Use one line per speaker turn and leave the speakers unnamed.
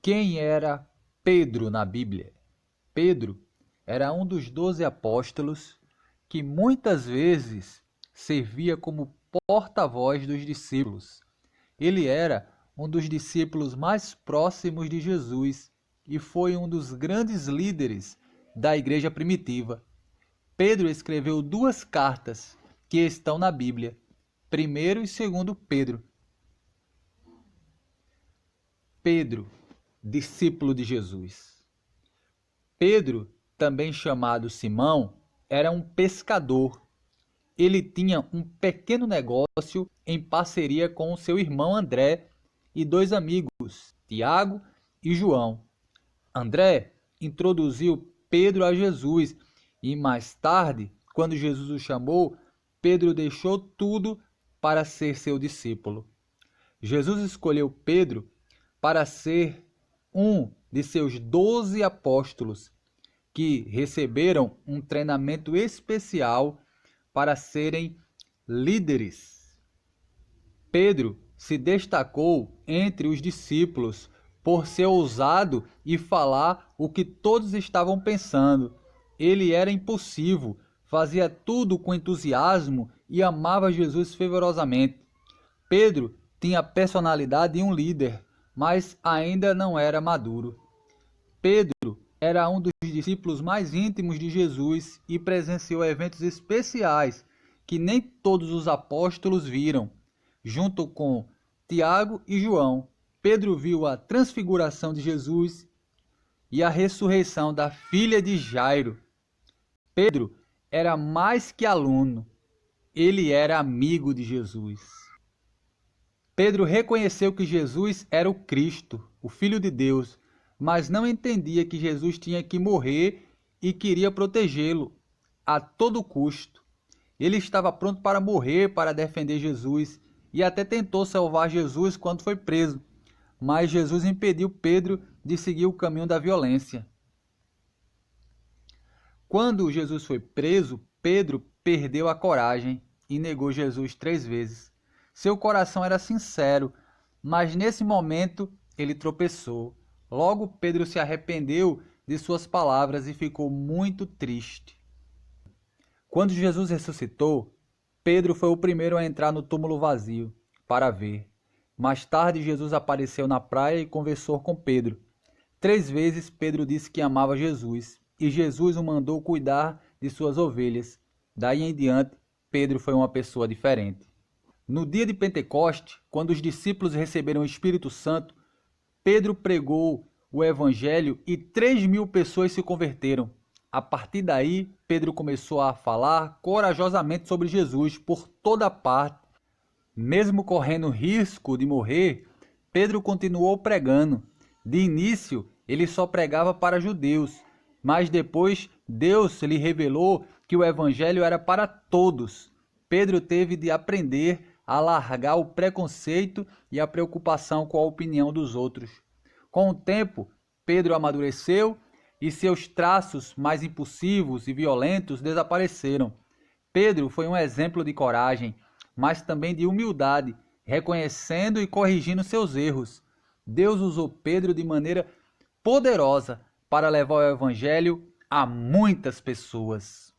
Quem era Pedro na Bíblia? Pedro era um dos 12 apóstolos que muitas vezes servia como porta-voz dos discípulos. Ele era um dos discípulos mais próximos de Jesus e foi um dos grandes líderes da igreja primitiva. Pedro escreveu 2 cartas que estão na Bíblia, 1º e 2º Pedro. Pedro, discípulo de Jesus. Pedro, também chamado Simão, era um pescador. Ele tinha um pequeno negócio em parceria com o seu irmão André e 2 amigos, Tiago e João. André introduziu Pedro a Jesus e mais tarde, quando Jesus o chamou, Pedro deixou tudo para ser seu discípulo. Jesus escolheu Pedro para ser um de seus 12 apóstolos que receberam um treinamento especial para serem líderes. Pedro se destacou entre os discípulos por ser ousado e falar o que todos estavam pensando. Ele era impulsivo, fazia tudo com entusiasmo e amava Jesus fervorosamente. Pedro tinha a personalidade de um líder, mas ainda não era maduro. Pedro era um dos discípulos mais íntimos de Jesus e presenciou eventos especiais que nem todos os apóstolos viram. Junto com Tiago e João, Pedro viu a transfiguração de Jesus e a ressurreição da filha de Jairo. Pedro era mais que aluno, ele era amigo de Jesus. Pedro reconheceu que Jesus era o Cristo, o Filho de Deus, mas não entendia que Jesus tinha que morrer e queria protegê-lo a todo custo. Ele estava pronto para morrer para defender Jesus e até tentou salvar Jesus quando foi preso, mas Jesus impediu Pedro de seguir o caminho da violência. Quando Jesus foi preso, Pedro perdeu a coragem e negou Jesus 3 vezes. Seu coração era sincero, mas nesse momento ele tropeçou. Logo Pedro se arrependeu de suas palavras e ficou muito triste. Quando Jesus ressuscitou, Pedro foi o primeiro a entrar no túmulo vazio para ver. Mais tarde Jesus apareceu na praia e conversou com Pedro. 3 vezes Pedro disse que amava Jesus e Jesus o mandou cuidar de suas ovelhas. Daí em diante, Pedro foi uma pessoa diferente. No dia de Pentecoste, quando os discípulos receberam o Espírito Santo, Pedro pregou o Evangelho e 3.000 pessoas se converteram. A partir daí, Pedro começou a falar corajosamente sobre Jesus por toda parte. Mesmo correndo risco de morrer, Pedro continuou pregando. De início, ele só pregava para judeus, mas depois Deus lhe revelou que o Evangelho era para todos. Pedro teve de aprender a largar o preconceito e a preocupação com a opinião dos outros. Com o tempo, Pedro amadureceu e seus traços mais impulsivos e violentos desapareceram. Pedro foi um exemplo de coragem, mas também de humildade, reconhecendo e corrigindo seus erros. Deus usou Pedro de maneira poderosa para levar o Evangelho a muitas pessoas.